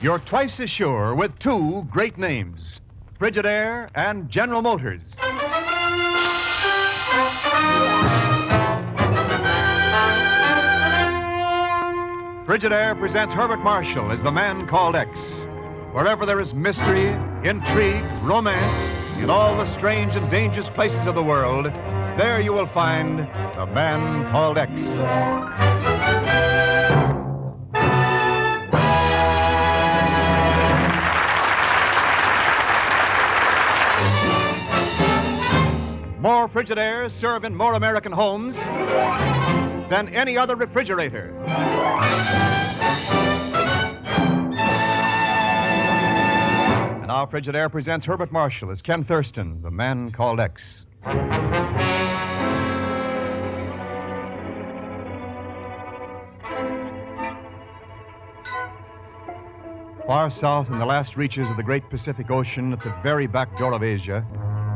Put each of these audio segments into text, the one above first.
You're twice as sure with two great names, Frigidaire and General Motors. Frigidaire presents Herbert Marshall as the man called X. Wherever there is mystery, intrigue, romance, in all the strange and dangerous places of the world, there you will find the man called X. More Frigidaires serve in more American homes than any other refrigerator. And now Frigidaire presents Herbert Marshall as Ken Thurston, the man called X. Far south in the last reaches of the great Pacific Ocean, at the very back door of Asia,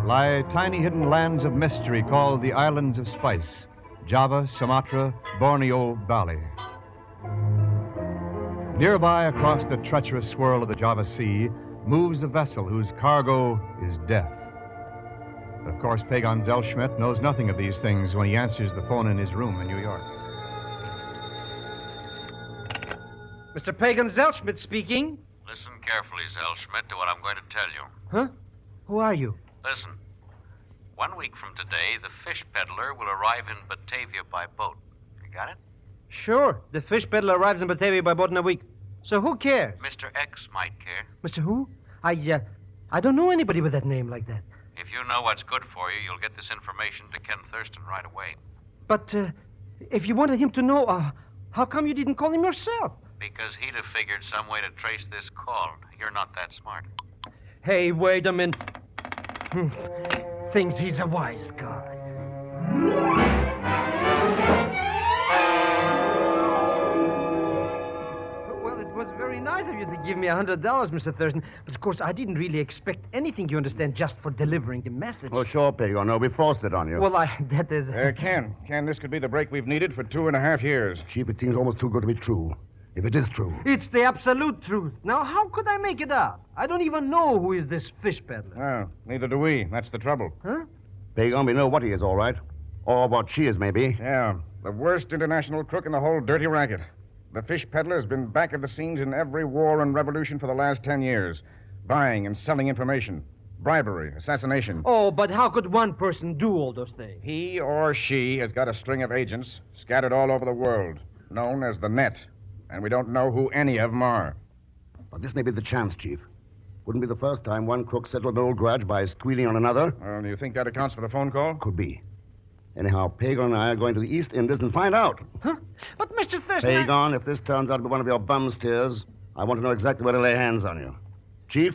lie tiny hidden lands of mystery called the Islands of Spice, Java, Sumatra, Borneo, Bali. Nearby, across the treacherous swirl of the Java Sea, moves a vessel whose cargo is death. But of course, Pagon Zellschmidt knows nothing of these things when he answers the phone in his room in New York. Mr. Pagan Zellschmidt speaking. Listen carefully, Zellschmidt, to what I'm going to tell you. Huh? Who are you? Listen. 1 week from today, the fish peddler will arrive in Batavia by boat. You got it? Sure. The fish peddler arrives in Batavia by boat in a week. So who cares? Mr. X might care. Mr. Who? I don't know anybody with that name like that. If you know what's good for you, you'll get this information to Ken Thurston right away. But if you wanted him to know, how come you didn't call him yourself? Because he'd have figured some way to trace this call. You're not that smart. Hey, wait a minute. Thinks he's a wise guy. Well, it was very nice of you to give me $100, Mr. Thurston. But, of course, I didn't really expect anything, you understand, just for delivering the message. Oh, sure, Pagon. No, we forced it on you. Well, that is... Ken, this could be the break we've needed for 2.5 years. Chief, it seems almost too good to be true. If it is true. It's the absolute truth. Now, how could I make it up? I don't even know who is this fish peddler. Oh, neither do we. That's the trouble. Huh? Pagon, we know what he is, all right. Or what she is, maybe. Yeah, the worst international crook in the whole dirty racket. The fish peddler has been back of the scenes in every war and revolution for the last 10 years. Buying and selling information. Bribery, assassination. Oh, but how could one person do all those things? He or she has got a string of agents scattered all over the world, known as the Net. And we don't know who any of them are. But this may be the chance, Chief. Wouldn't be the first time one crook settled an old grudge by squealing on another. Well, do you think that accounts for the phone call? Could be. Anyhow, Pagon and I are going to the East Indies and find out. Huh? But, Mr. Thurston... Pagon, if this turns out to be one of your bum steers, I want to know exactly where to lay hands on you. Chief,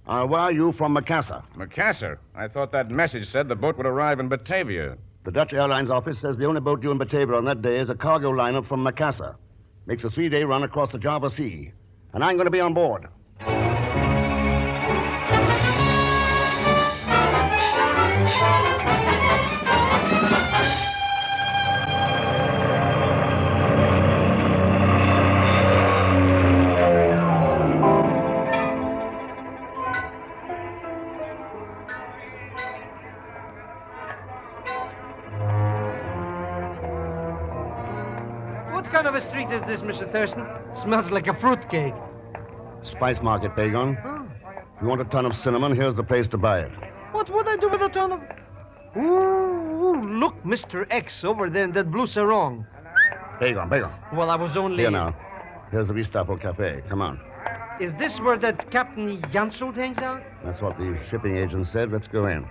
I'll wire you from Macassar. Macassar? I thought that message said the boat would arrive in Batavia. The Dutch Airlines office says the only boat due in Batavia on that day is a cargo liner from Macassar. Makes a 3-day run across the Java Sea. And I'm going to be on board. What kind of a street is this, Mr. Thurston? Smells like a fruitcake. Spice market, Pagon. Oh. If you want a ton of cinnamon, here's the place to buy it. What would I do with a ton of... Ooh, look, Mr. X, over there in that blue sarong. Pagon. Well, I was only... Here now. Here's the Restapo Cafe. Come on. Is this where that Captain Jansult hangs out? That's what the shipping agent said. Let's go in.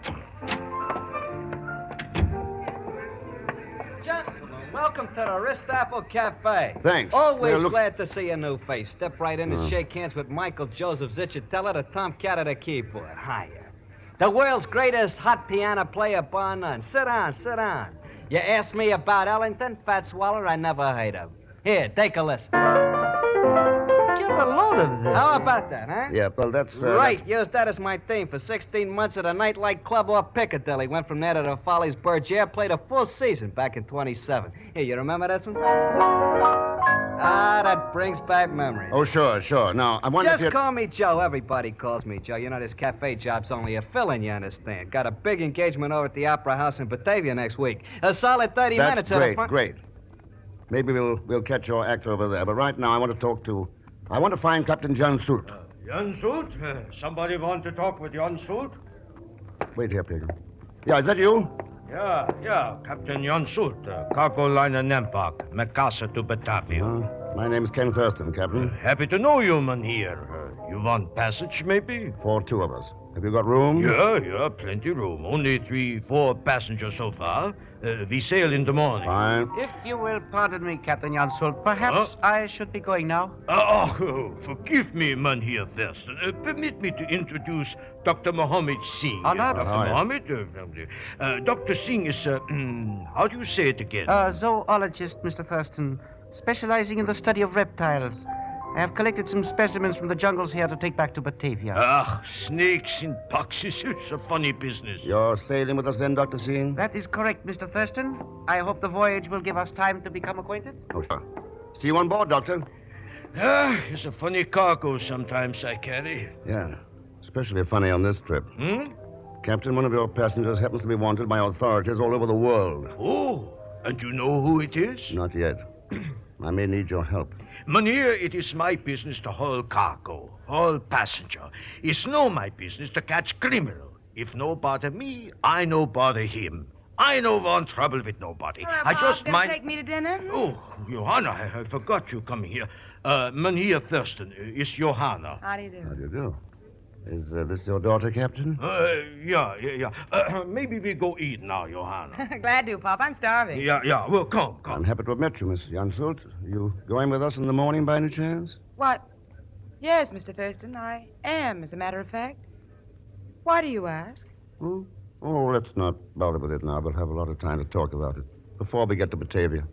Gentlemen, welcome to the Restapo Cafe. Thanks. Always Well, look- glad to see a new face. Step right in and shake hands with Michael Joseph Zichatella, the tomcat of the keyboard. Hiya. The world's greatest hot piano player, bar none. Sit down. You asked me about Ellington, Fat Swaller, I never heard of. Here, take a listen. Get a load of this. How about that, huh? Yeah, well, that's... Right, use that as my theme. For 16 months at a nightlight club off Piccadilly. Went from there to the Follies Bergère, played a full season back in 27. Here, you remember this one? Ah, that brings back memories. Oh, sure. Now, I wonder if Just you... call me Joe. Everybody calls me Joe. You know, this cafe job's only a fill-in, you understand. Got a big engagement over at the Opera House in Batavia next week. A solid 30 That's minutes great, at the front. great. Maybe we'll catch your act over there. But right now, I want to find Captain John Soot. Jan Soot? Somebody want to talk with Jan Soot? Wait here, Pilgrim. Yeah, is that you? Yeah, Captain Jan Soot, cargo liner Nempak, Macassar to Batavia. My name is Ken Thurston, Captain. Happy to know you, man, here. You want passage, maybe? For two of us. Have you got room? Yeah, plenty room. Only 3-4 passengers so far. We sail in the morning. Fine. If you will pardon me, Captain Jansult, perhaps I should be going now. Forgive me, man, here first. Permit me to introduce Dr. Mohammed Singh. Honored. Dr. Mohammed? Dr. Singh is, how do you say it again? Zoologist, Mr. Thurston, specializing in the study of reptiles. I have collected some specimens from the jungles here to take back to Batavia. Snakes in boxes. It's a funny business. You're sailing with us then, Dr. Singh? That is correct, Mr. Thurston. I hope the voyage will give us time to become acquainted. Oh, sure. See you on board, Doctor. It's a funny cargo sometimes I carry. Yeah, especially funny on this trip. Captain, one of your passengers happens to be wanted by authorities all over the world. Oh, and you know who it is? Not yet. I may need your help. Mynheer, it is my business to haul cargo, haul passenger. It's no my business to catch criminal. If no bother me, I no bother him. I no want trouble with nobody. Well, I Bob, just gonna mind... take me to dinner? Oh, Johanna, I forgot you coming here. Mynheer Thurston, is Johanna. How do you do? How do you do? Is this your daughter, Captain? Yeah. Maybe we go eat now, Johanna. Glad to, Pop. I'm starving. Yeah. Well, come. I'm happy to have met you, Miss Jansult. You going with us in the morning by any chance? What? Yes, Mr. Thurston, I am, as a matter of fact. Why do you ask? Oh, let's not bother with it now. We'll have a lot of time to talk about it before we get to Batavia.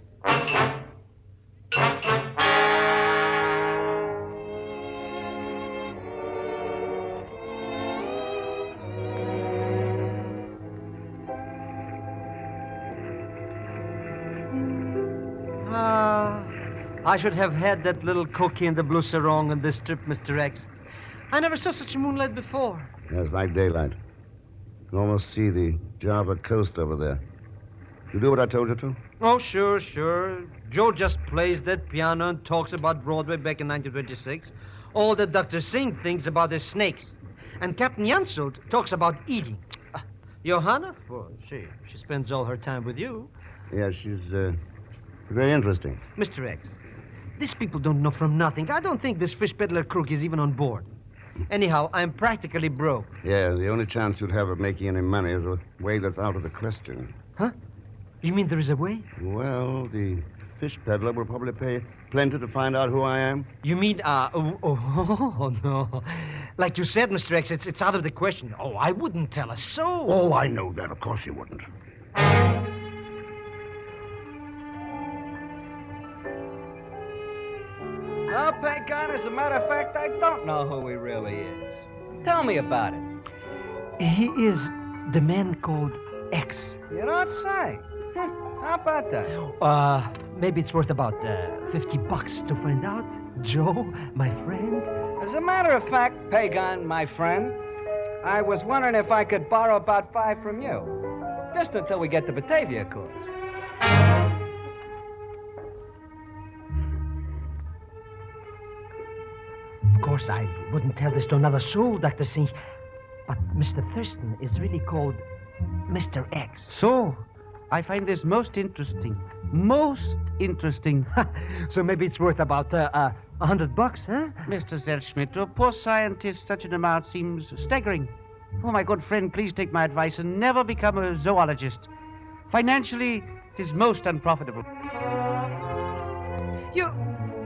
I should have had that little cookie in the blue sarong on this trip, Mr. X. I never saw such moonlight before. Yeah, it's like daylight. You can almost see the Java coast over there. You do what I told you to? Oh, sure. Joe just plays that piano and talks about Broadway back in 1926. All that Dr. Singh thinks about is snakes. And Captain Jansult talks about eating. Johanna, well, she spends all her time with you. Yeah, she's very interesting. Mr. X, these people don't know from nothing. I don't think this fish peddler crook is even on board. Anyhow, I'm practically broke. Yeah, the only chance you'd have of making any money is a way that's out of the question. Huh? You mean there is a way? Well, the fish peddler will probably pay plenty to find out who I am. You mean, no. Like you said, Mr. X, it's out of the question. Oh, I wouldn't tell a soul. Oh, I know that. Of course you wouldn't. Well, Pecon, as a matter of fact, I don't know who he really is. Tell me about it. He is the man called X. You don't say. How about that? Maybe it's worth about $50 to find out. Joe, my friend. As a matter of fact, Pagan, my friend, I was wondering if I could borrow about 5 from you. Just until we get to Batavia, of course. Of course, I wouldn't tell this to another soul, Dr. Singh. But Mr. Thurston is really called Mr. X. So, I find this most interesting. Most interesting. So maybe it's worth about $100, huh? Mr. Zellschmidt, to a poor scientist, such an amount seems staggering. Oh, my good friend, please take my advice and never become a zoologist. Financially, it is most unprofitable. You...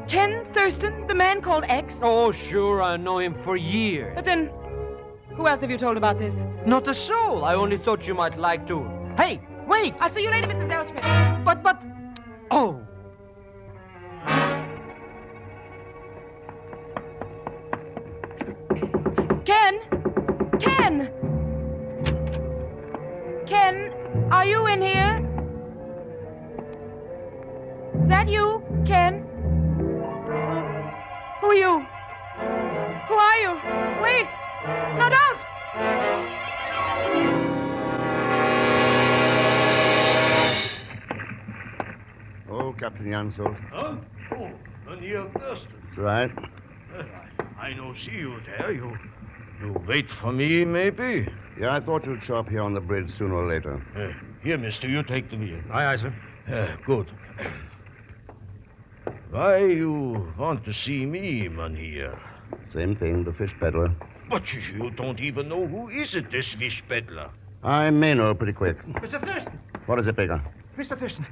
Ken Thurston, the man called X? Oh, sure, I know him for years. But then, who else have you told about this? Not a soul. I only thought you might like to. Hey, wait! I'll see you later, Mrs. Zellschmidt. But... Oh. Ken! Ken, are you in here? Is that you, Ken? Yansult. Huh? Oh, Mynheer Thurston. That's right. I no see you there. You wait for me, maybe? Yeah, I thought you'd show up here on the bridge sooner or later. Here, mister, you take the wheel. Aye, sir. Good. Why you want to see me, Mynheer? Same thing, the fish peddler. But you don't even know who is it, this fish peddler. I may know pretty quick. Mr. Thurston! What is it, Baker? Mr. Thurston,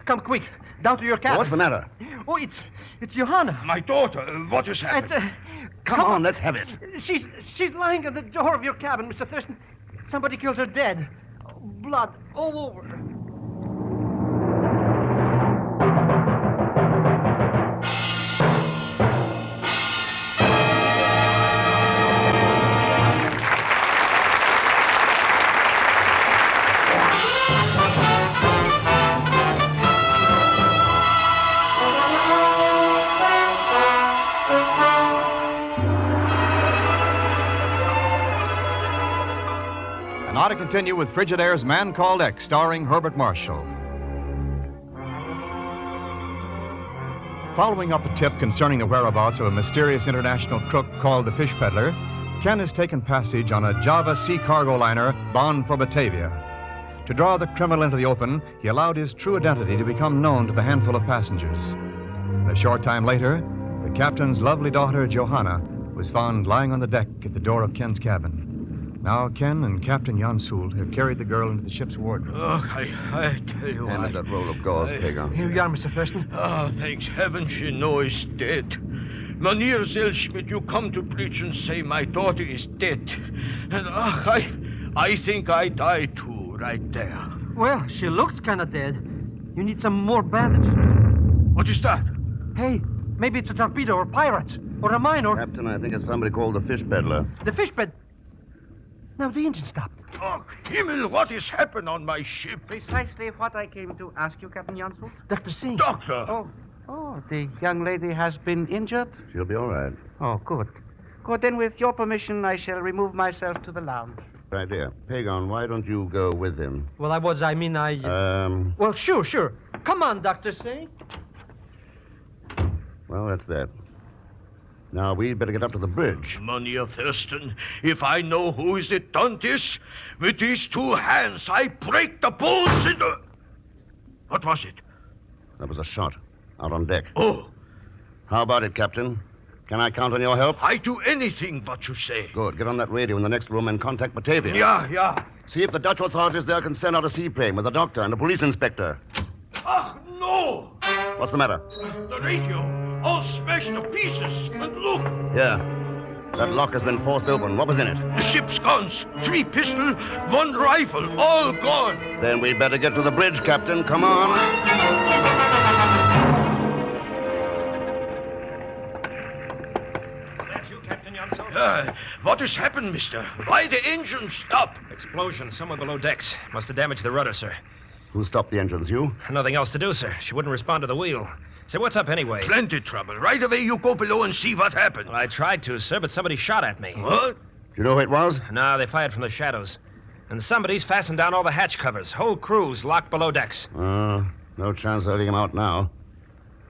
come quick. Down to your cabin. What's the matter? Oh, it's Johanna. My daughter, what has happened? Come on, let's have it. She's lying at the door of your cabin, Mr. Thurston. Somebody killed her dead. Blood all over her. Now to continue with Frigidaire's Man Called X, starring Herbert Marshall. Following up a tip concerning the whereabouts of a mysterious international crook called the Fish Peddler, Ken has taken passage on a Java sea cargo liner bound for Batavia. To draw the criminal into the open, he allowed his true identity to become known to the handful of passengers. A short time later, the captain's lovely daughter, Johanna, was found lying on the deck at the door of Ken's cabin. Now Ken and Captain Jansult have carried the girl into the ship's wardroom. Oh, I tell you Hand what. that roll of gauze, Pager. Here you are, Mr. Thurston. Ah, thanks heaven she knows dead. Mynheer Zellschmidt, you come to preach and say my daughter is dead. And I think I die too, right there. Well, she looks kind of dead. You need some more bandages. What is that? Hey, maybe it's a torpedo or pirates or a mine or... Captain, I think it's somebody called the Fish Peddler. The fish bed. Now the engine stopped. Oh, Himmel, what has happened on my ship? Precisely what I came to ask you, Captain Jansult. Dr. Singh. Doctor! Oh, the young lady has been injured? She'll be all right. Oh, good. Good, then with your permission, I shall remove myself to the lounge. Right here. Pagon, why don't you go with him? Well, Well, sure. Come on, Dr. Singh. Well, that's that. Now, we'd better get up to the bridge. Mynheer Thurston, if I know who is it done this, with these two hands I break the bones in the... What was it? That was a shot. Out on deck. Oh, How about it, Captain? Can I count on your help? I do anything but you say. Good. Get on that radio in the next room and contact Batavia. Yeah. See if the Dutch authorities there can send out a seaplane with a doctor and a police inspector. Ach, no! What's the matter? The radio, all smashed to pieces. And look, Here. That lock has been forced open. What was in it? the ship's guns, 3 pistols, 1 rifle, all gone. Then we'd better get to the bridge, Captain. Come on. That's you, Captain Jansult? What has happened, mister? Why the engine stop? Explosion somewhere below decks. Must have damaged the rudder, sir. Who stopped the engines? You? Nothing else to do, sir. She wouldn't respond to the wheel. Say, what's up anyway? Plenty trouble. Right away you go below and see what happened. Well, I tried to, sir, but somebody shot at me. What? You know who it was? No, they fired from the shadows. And somebody's fastened down all the hatch covers. Whole crew's locked below decks. No chance of letting him out now.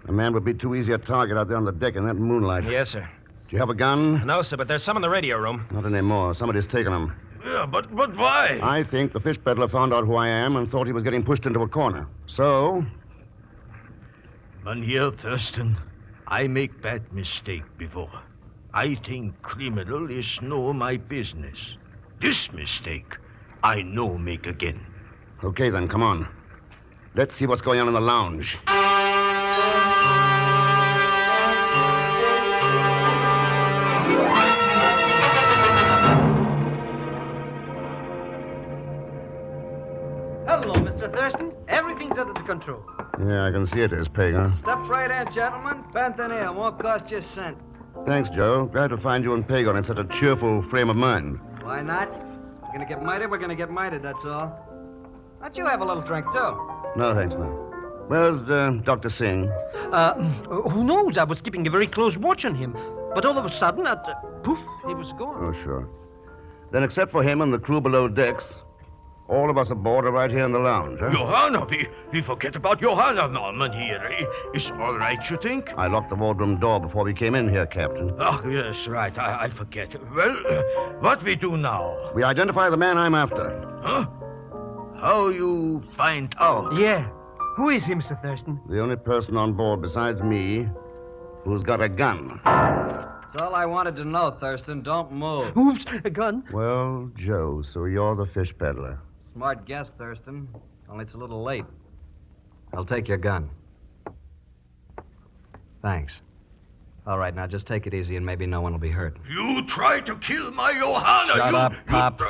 A man would be too easy a target out there on the deck in that moonlight. Yes, sir. Do you have a gun? No, sir, but there's some in the radio room. Not anymore. Somebody's taken them. Yeah, but why? I think the fish peddler found out who I am and thought he was getting pushed into a corner. So, Mynheer Thurston, I make bad mistake before. I think criminal is no my business. This mistake, I no make again. okay then, come on. Let's see what's going on in the lounge. Hello, Mr. Thurston. Everything's under control. Yeah, I can see it is, Pagan. Step right in, gentlemen. Benton here. Won't cost you a cent. Thanks, Joe. Glad to find you and Pagan in such a cheerful frame of mind. Why not? We're gonna get mighty, we're gonna get mighty, that's all. Why don't you have a little drink, too? No, thanks, man. Where's Dr. Singh? Who knows? I was keeping a very close watch on him. But all of a sudden, poof, he was gone. Oh, sure. Then, except for him and the crew below decks, All of us aboard are right here in the lounge, huh? Johanna, we forget about Johanna, Norman, here. Is all right, you think? I locked the wardroom door before we came in here, Captain. Oh, yes, right. I forget. Well, what we do now? We identify the man I'm after. Huh? How you find out? Yeah. Who is he, Mr. Thurston? The only person on board besides me who's got a gun. That's all I wanted to know, Thurston. Don't move. Oops, a gun? Well, Joe, so you're the fish peddler. Smart guess, Thurston. Only it's a little late. I'll take your gun. Thanks. All right, now just take it easy and maybe no one will be hurt. You try to kill my Johanna. Shut up, Pop.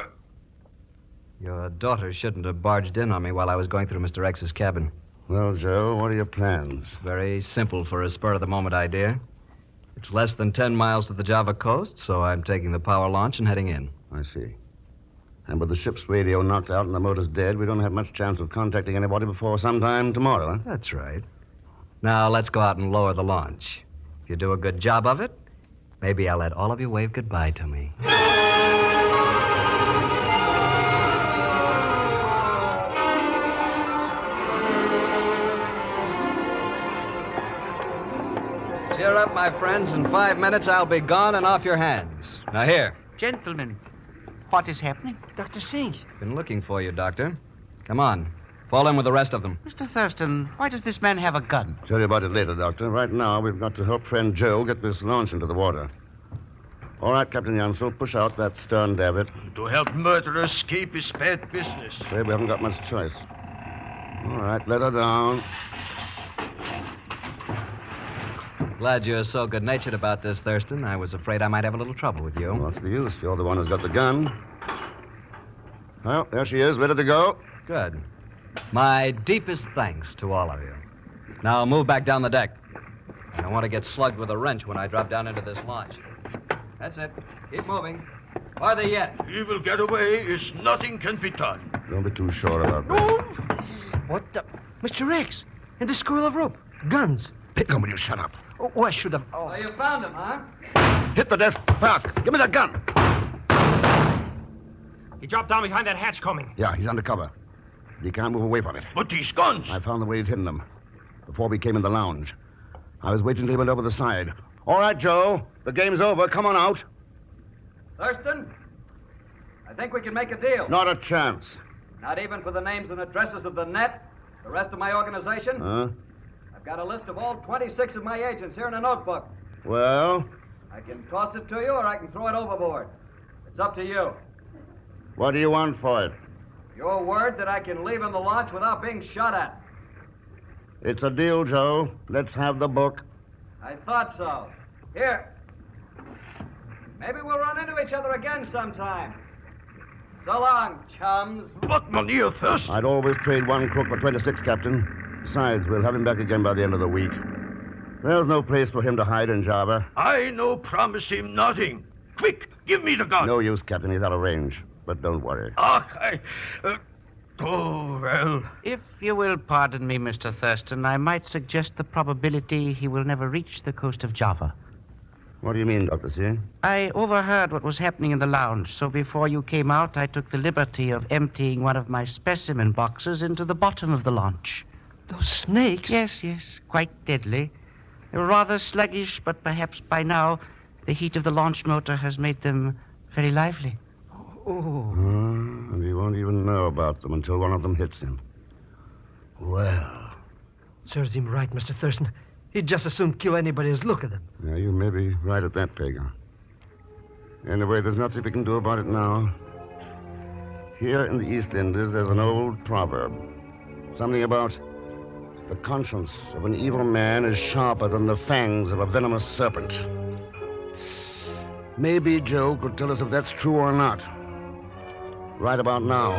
Your daughter shouldn't have barged in on me while I was going through Mr. X's cabin. Well, Joe, what are your plans? Very simple for a spur-of-the-moment idea. It's less than 10 miles to the Java coast, so I'm taking the power launch and heading in. I see. And with the ship's radio knocked out and the motors dead, we don't have much chance of contacting anybody before sometime tomorrow, huh? That's right. Now, let's go out and lower the launch. If you do a good job of it, maybe I'll let all of you wave goodbye to me. Cheer up, my friends. In 5 minutes, I'll be gone and off your hands. Now, here. Gentlemen, what is happening? Dr. Singh. Been looking for you, Doctor. Come on. Fall in with the rest of them. Mr. Thurston, why does this man have a gun? Tell you about it later, Doctor. Right now, we've got to help friend Joe get this launch into the water. All right, Captain Jansel, push out that stern davit. To help murderers escape is bad business. Say, we haven't got much choice. All right, let her down. Glad you're so good-natured about this, Thurston. I was afraid I might have a little trouble with you. What's the use? You're the one who's got the gun. Well, there she is, ready to go. Good. My deepest thanks to all of you. Now move back down the deck. I don't want to get slugged with a wrench when I drop down into this launch. That's it. Keep moving. Farther yet. He will get away as nothing can be done. Don't be too sure about that. What the... Mr. X, in the school of rope. Guns. Pick 'em, will you shut up? Oh, I should have... So you found him, huh? Hit the desk fast. Give me that gun. He dropped down behind that hatch combing. Yeah, he's under cover. He can't move away from it. But these guns... I found the way he'd hidden them before we came in the lounge. I was waiting till he went over the side. All right, Joe. The game's over. Come on out. Thurston, I think we can make a deal. Not a chance. Not even for the names and addresses of the net, the rest of my organization? Huh? I've got a list of all 26 of my agents here in a notebook. Well? I can toss it to you or I can throw it overboard. It's up to you. What do you want for it? Your word that I can leave in the launch without being shot at. It's a deal, Joe. Let's have the book. I thought so. Here. Maybe we'll run into each other again sometime. So long, chums. What money of this? I'd always trade one crook for 26, Captain. Besides, we'll have him back again by the end of the week. There's no place for him to hide in Java. I no promise him nothing. Quick, give me the gun. No use, Captain. He's out of range. But don't worry. Oh, well. If you will pardon me, Mr. Thurston, I might suggest the probability he will never reach the coast of Java. What do you mean, Dr. C? I overheard what was happening in the lounge, so before you came out, I took the liberty of emptying one of my specimen boxes into the bottom of the launch. Those snakes? Yes, quite deadly. They were rather sluggish, but perhaps by now the heat of the launch motor has made them very lively. Oh. And he won't even know about them until one of them hits him. Well. Serves him right, Mr. Thurston. He'd just as soon kill anybody as look at them. Yeah, you may be right at that, Pagan. Anyway, there's nothing we can do about it now. Here in the East Indies, there's an old proverb. Something about the conscience of an evil man is sharper than the fangs of a venomous serpent. Maybe Joe could tell us if that's true or not. Right about now.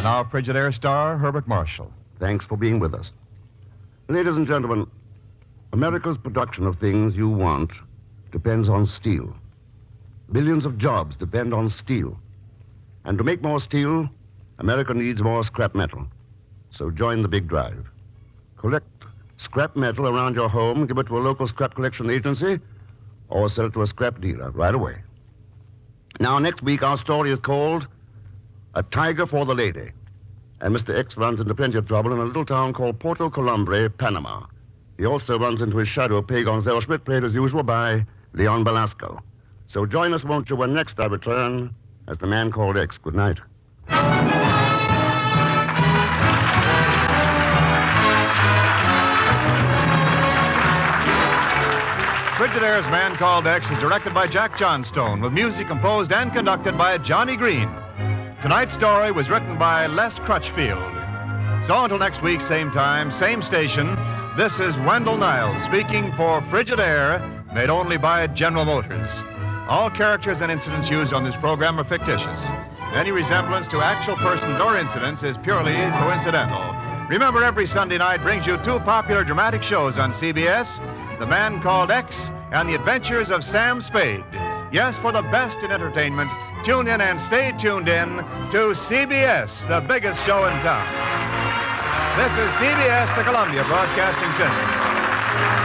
Now, Frigidaire star Herbert Marshall. Thanks for being with us. Ladies and gentlemen, America's production of things you want depends on steel. Billions of jobs depend on steel. And to make more steel, America needs more scrap metal. So join the big drive. Collect scrap metal around your home, give it to a local scrap collection agency, or sell it to a scrap dealer right away. Now, next week, our story is called A Tiger for the Lady. And Mr. X runs into plenty of trouble in a little town called Porto Colombre, Panama. He also runs into his shadow, P. Gonzalo Schmidt, played as usual by Leon Belasco. So join us, won't you, when next I return as the man called X. Good night. Frigidaire's Man Called X is directed by Jack Johnstone, with music composed and conducted by Johnny Green. Tonight's story was written by Les Crutchfield. So until next week, same time, same station, this is Wendell Niles speaking for Frigidaire, made only by General Motors. All characters and incidents used on this program are fictitious. Any resemblance to actual persons or incidents is purely coincidental. Remember, every Sunday night brings you two popular dramatic shows on CBS, The Man Called X and The Adventures of Sam Spade. Yes, for the best in entertainment, tune in and stay tuned in to CBS, the biggest show in town. This is CBS, the Columbia Broadcasting System.